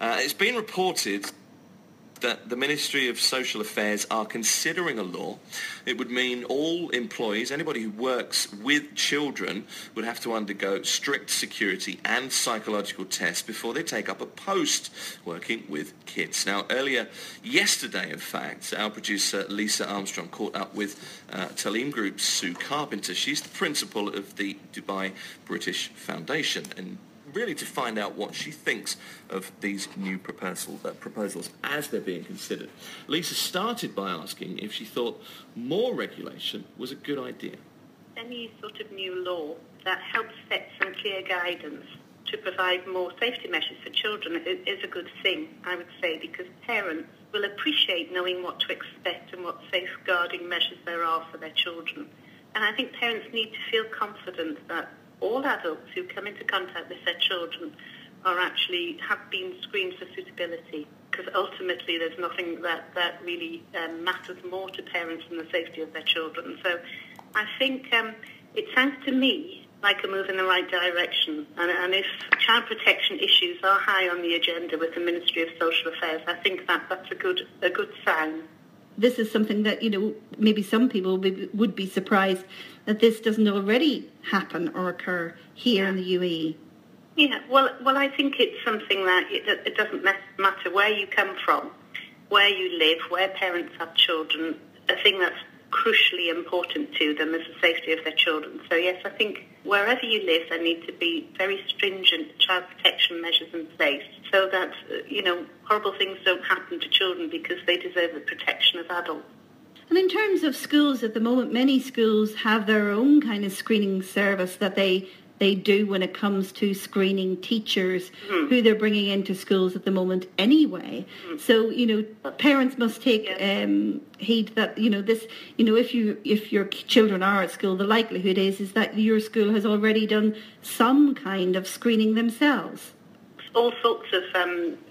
It's been reported that the Ministry of Social Affairs are considering a law. It would mean all employees, anybody who works with children, would have to undergo strict security and psychological tests before they take up a post working with kids. Now, earlier yesterday, in fact, our producer Lisa Armstrong caught up with Taaleem Group's Sue Carpenter. She's the principal of the Dubai British Foundation, and really to find out what she thinks of these new proposals as they're being considered. Lisa started by asking if she thought more regulation was a good idea. Any sort of new law that helps set some clear guidance to provide more safety measures for children is a good thing, I would say, because parents will appreciate knowing what to expect and what safeguarding measures there are for their children. And I think parents need to feel confident that all adults who come into contact with their children have been screened for suitability, because ultimately there's nothing that really matters more to parents than the safety of their children. So I think it sounds to me like a move in the right direction, and if child protection issues are high on the agenda with the Ministry of Social Affairs, I think that's a good sign. This is something that, maybe some people would be surprised that this doesn't already happen or occur here in the UAE. Yeah, well, I think it's something that it doesn't matter where you come from, where you live, where parents have children. A thing that's crucially important to them is the safety of their children. So yes, I think wherever you live, there need to be very stringent child protection measures in place so that, horrible things don't happen to children because they deserve the protection of adults. And in terms of schools at the moment, many schools have their own kind of screening service that they do when it comes to screening teachers who they're bringing into schools at the moment anyway. So, parents must take heed that, if your children are at school, the likelihood is that your school has already done some kind of screening themselves. All sorts of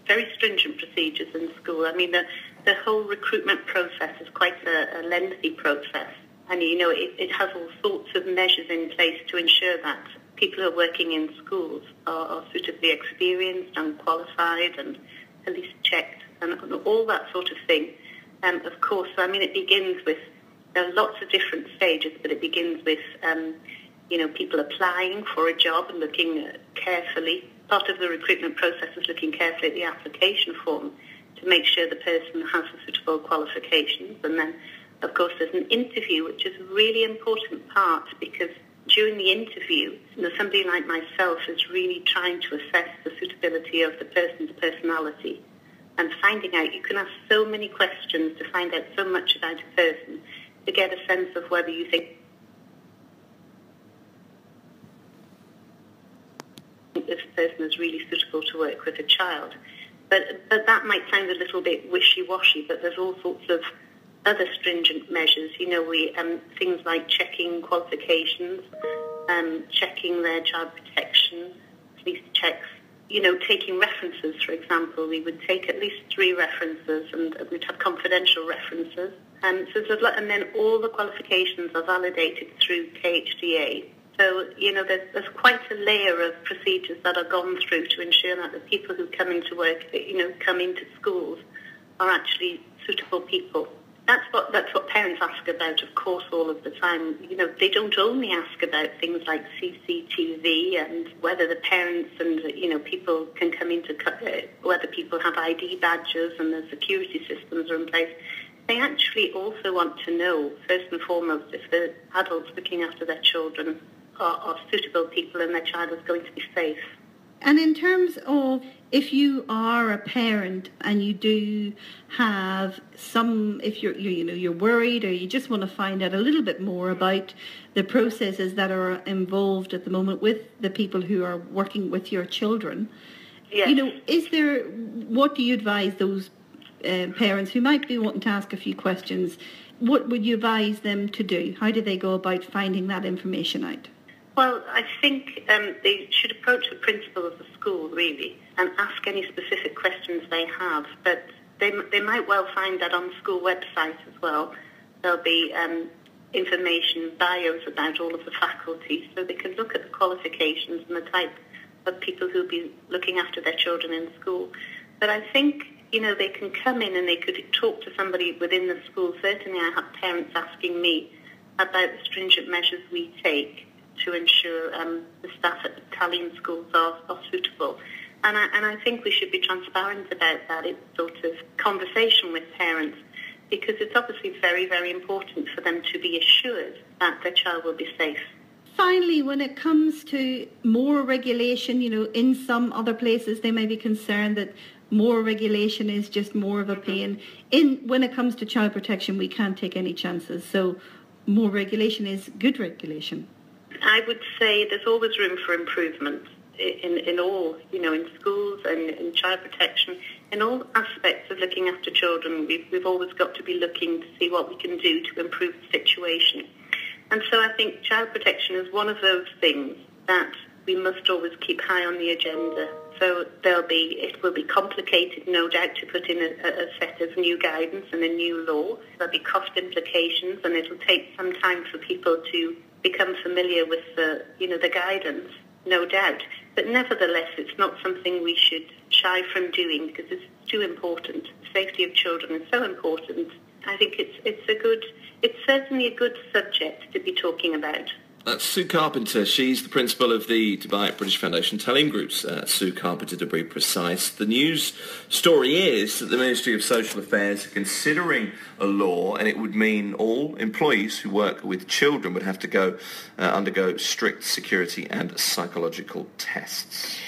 very stringent procedures in school. I mean, the whole recruitment process is quite a lengthy process. And, it has all sorts of measures in place to ensure that people who are working in schools are suitably experienced and qualified and police checked and all that sort of thing. Of course, it begins with lots of different stages, but it begins with, people applying for a job and looking carefully. Part of the recruitment process is looking carefully at the application form to make sure the person has the suitable qualifications. And then, of course, there's an interview, which is a really important part because during the interview, somebody like myself is really trying to assess the suitability of the person's personality and finding out. You can ask so many questions to find out so much about a person to get a sense of whether you think this person is really suitable to work with a child. But that might sound a little bit wishy-washy, but there's all sorts of other stringent measures. Things like checking qualifications, checking their child protection, police checks, taking references, for example. We would take at least 3 references and we'd have confidential references. So there's a lot, and then all the qualifications are validated through KHDA. So, there's quite a layer of procedures that are gone through to ensure that the people who come into work, come into schools are actually suitable people. That's what parents ask about, of course, all of the time. They don't only ask about things like CCTV and whether the parents and, people can come into, whether people have ID badges and the security systems are in place. They actually also want to know, first and foremost, if the adults looking after their children are suitable people and their child is going to be safe. And in terms of if you are a parent and you do have if you're worried or you just want to find out a little bit more about the processes that are involved at the moment with the people who are working with your children, yes. What do you advise those parents who might be wanting to ask a few questions? What would you advise them to do? How do they go about finding that information out? Well, I think they should approach the principal of the school, really, and ask any specific questions they have. But they might well find that on the school website as well. There'll be information, bios about all of the faculty, so they can look at the qualifications and the type of people who'll be looking after their children in school. But I think, they can come in and they could talk to somebody within the school. Certainly I have parents asking me about the stringent measures we take to ensure the staff at the Taaleem schools are suitable. And I think we should be transparent about that. It's sort of conversation with parents, because it's obviously very, very important for them to be assured that their child will be safe. Finally, when it comes to more regulation, in some other places they may be concerned that more regulation is just more of a pain. When it comes to child protection, we can't take any chances. So more regulation is good regulation. I would say there's always room for improvement in all, in schools and in child protection, in all aspects of looking after children. We've always got to be looking to see what we can do to improve the situation. And so I think child protection is one of those things that we must always keep high on the agenda. So it will be complicated, no doubt, to put in a set of new guidance and a new law. There'll be cost implications, and it'll take some time for people to become familiar with the guidance, no doubt. But nevertheless, it's not something we should shy from doing, because it's too important. The safety of children is so important. I think it's certainly a good subject to be talking about. That's Sue Carpenter. She's the principal of the Dubai British Foundation Taaleem Group's Sue Carpenter, to be precise. The news story is that the Ministry of Social Affairs are considering a law, and it would mean all employees who work with children would have to undergo strict security and psychological tests.